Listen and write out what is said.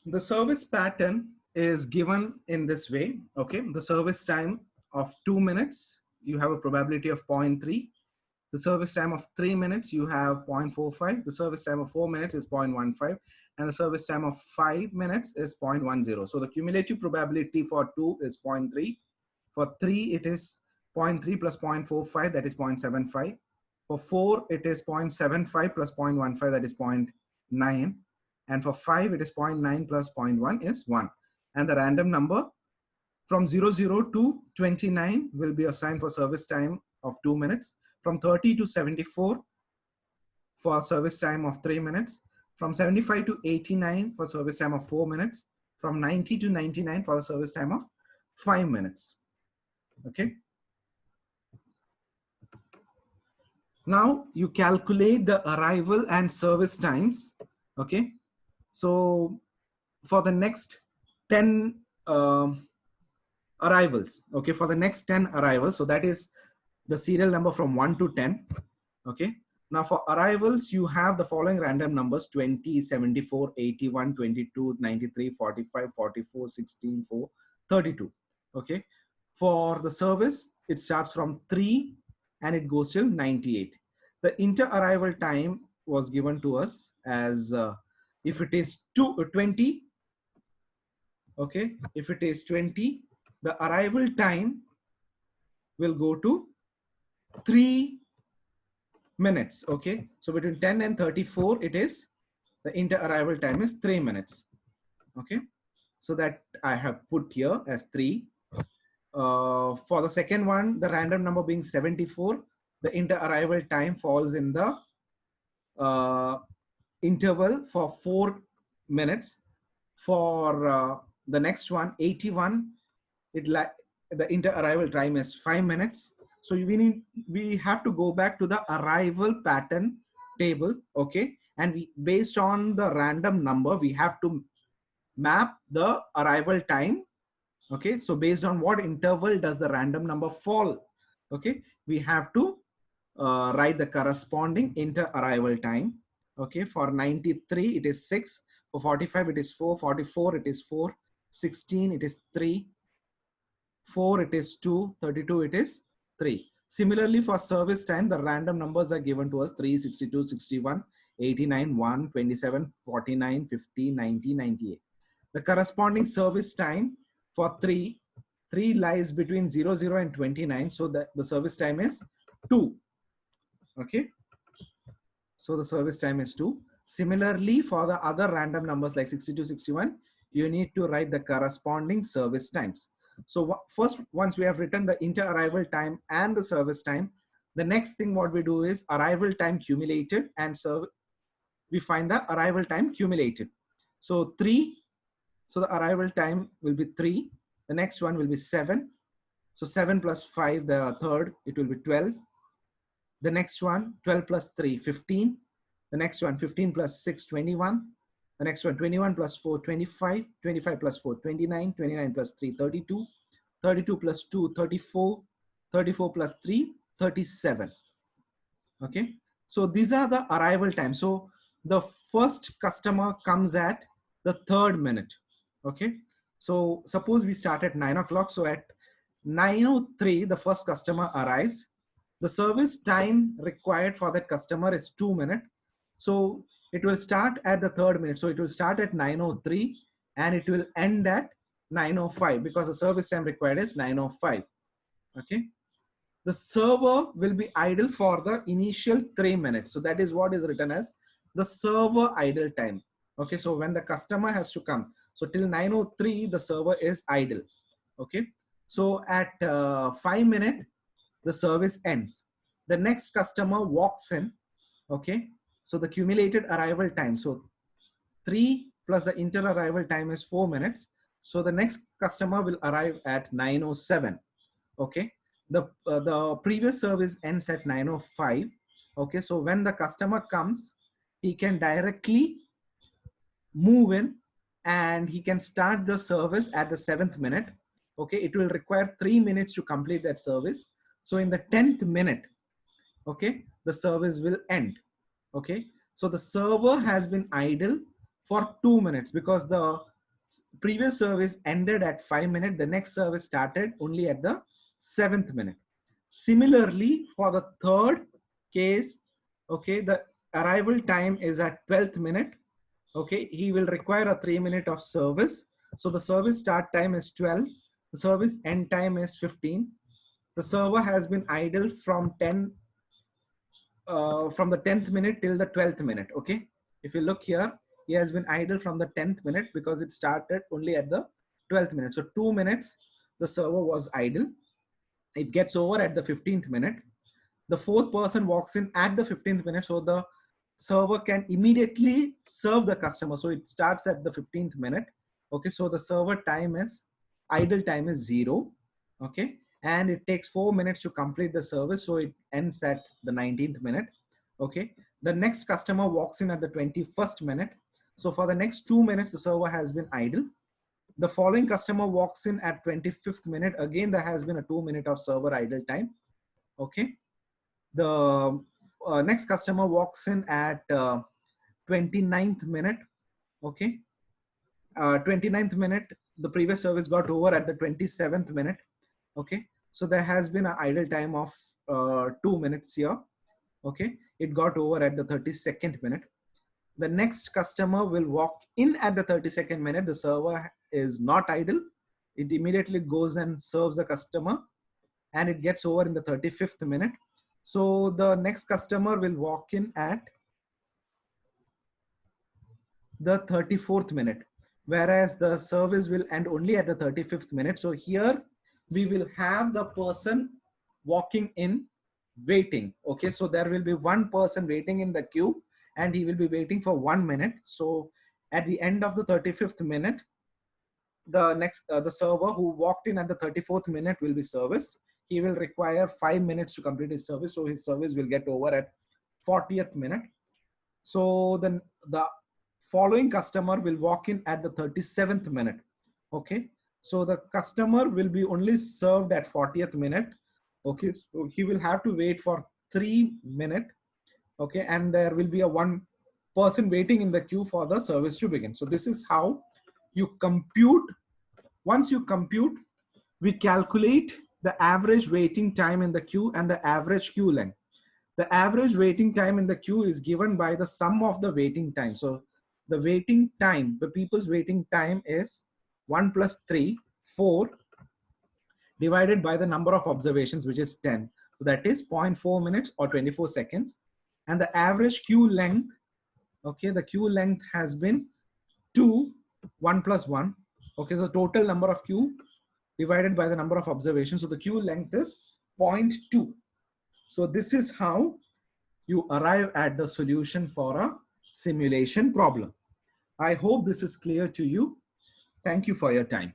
The service pattern is given in this way. Okay, the service time of 2 minutes, you have a probability of 0.3. The service time of 3 minutes, you have 0.45. The service time of 4 minutes is 0.15. And the service time of 5 minutes is 0.10. So the cumulative probability for 2 is 0.3. For 3, it is zero point 0.3 plus 0.45, that is 0.75. For 4, it is 0.75 plus 0.15, that is 0.9. And for 5, it is 0.9 plus 0.1 is 1. And the random number from 00 to 29 will be assigned for service time of 2 minutes. From 30 to 74 for service time of 3 minutes. From 75 to 89 for service time of 4 minutes. From 90 to 99 for the service time of 5 minutes. Okay. Now you calculate the arrival and service times. Okay. So for the next 10 arrivals, okay, for the next 10 arrivals, so that is the serial number from 1 to 10. Okay. Now for arrivals, you have the following random numbers: 20, 74, 81, 22, 93, 45, 44, 16, 4, 32. Okay. For the service, it starts from 3 and it goes till 98. The inter-arrival time was given to us as if it is 20, okay, if it is 20, the arrival time will go to 3 minutes. Okay, so between 10 and 34, it is the inter-arrival time is 3 minutes. Okay, so that I have put here as 3. For the second one, the random number being 74, the inter-arrival time falls in the interval for 4 minutes. For the next one, 81, the inter-arrival time is 5 minutes. So we have to go back to the arrival pattern table, okay? And based on the random number, we have to map the arrival time, okay? So based on what interval does the random number fall, okay? We have to write the corresponding inter-arrival time, okay? For 93, it is 6. For 45, it is 4. 44, it is 4. 16, it is 3. 4, it is 2. 32, it is 3. Similarly, for service time, the random numbers are given to us: 3, 62, 61, 89, 1, 27, 49, 50, 90, 98. The corresponding service time for 3 lies between 00 and 29. So the service time is 2. Okay. So the service time is 2. Similarly, for the other random numbers like 62, 61, you need to write the corresponding service times. So first, once we have written the inter-arrival time and the service time, the next thing what we do is arrival time cumulated, and we find the arrival time cumulated. So 3, so the arrival time will be 3. The next one will be 7. So 7 plus 5, the third, it will be 12. The next one, 12 plus 3, 15. The next one, 15 plus 6, 21. The next one, 21 plus 4, 25. 25 plus 4, 29. 29 plus 3, 32. 32 plus 2, 34. 34 plus 3, 37. Okay. So these are the arrival times. So the first customer comes at the 3rd minute. Okay. So suppose we start at 9 o'clock. So at 9:03, the first customer arrives. The service time required for that customer is 2 minutes. So it will start at the 3rd minute. So it will start at 9:03 and it will end at 9:05 because the service time required is 9:05. Okay. The server will be idle for the initial 3 minutes. So that is what is written as the server idle time. Okay. So when the customer has to come, so till 9:03, the server is idle. Okay. So at 5 minutes, the service ends. The next customer walks in. Okay. So the cumulated arrival time. So 3 plus the inter-arrival time is 4 minutes. So the next customer will arrive at 9:07. Okay. The previous service ends at 9:05. Okay. So when the customer comes, he can directly move in and he can start the service at the 7th minute. Okay. It will require 3 minutes to complete that service. So in the 10th minute, okay, the service will end. Okay. So the server has been idle for 2 minutes because the previous service ended at 5 minutes, the next service started only at the 7th minute. Similarly, for the third case, okay, the arrival time is at 12th minute. Okay, he will require a 3 minute of service. So the service start time is 12, the service end time is 15. The server has been idle from from the 10th minute till the 12th minute. Okay, if you look here, he has been idle from the 10th minute because it started only at the 12th minute. So 2 minutes the server was idle. It gets over at the 15th minute. The fourth person walks in at the 15th minute, so the server can immediately serve the customer. So it starts at the 15th minute. Okay, so the server time is, idle time is 0. Okay, and it takes 4 minutes to complete the service, so it ends at the 19th minute. Okay, the next customer walks in at the 21st minute. So for the next 2 minutes the server has been idle. The following customer walks in at 25th minute. Again, there has been a 2 minute of server idle time. Okay, the next customer walks in at 29th minute. Okay, 29th minute, the previous service got over at the 27th minute. Okay, so there has been an idle time of 2 minutes here. Okay, it got over at the 32nd minute. The next customer will walk in at the 32nd minute. The server is not idle. It immediately goes and serves the customer, and it gets over in the 35th minute. So the next customer will walk in at the 34th minute, whereas the service will end only at the 35th minute. So here we will have the person walking in waiting. Okay, so there will be one person waiting in the queue and he will be waiting for 1 minute. So at the end of the 35th minute, the server who walked in at the 34th minute will be serviced. He will require 5 minutes to complete his service, so his service will get over at 40th minute. So then the following customer will walk in at the 37th minute. Okay, so the customer will be only served at 40th minute. Okay, so he will have to wait for 3 minutes. Okay, and there will be a one person waiting in the queue for the service to begin. So this is how you compute. Once you compute, we calculate the average waiting time in the queue and the average queue length. The average waiting time in the queue is given by the sum of the waiting time. So the waiting time, the people's waiting time is 1 plus 3, 4, divided by the number of observations, which is 10. So that is 0.4 minutes or 24 seconds. And the average queue length, okay, the queue length has been 2, 1 plus 1. Okay, the total number of queue divided by the number of observations. So the queue length is 0.2. So this is how you arrive at the solution for a simulation problem. I hope this is clear to you. Thank you for your time.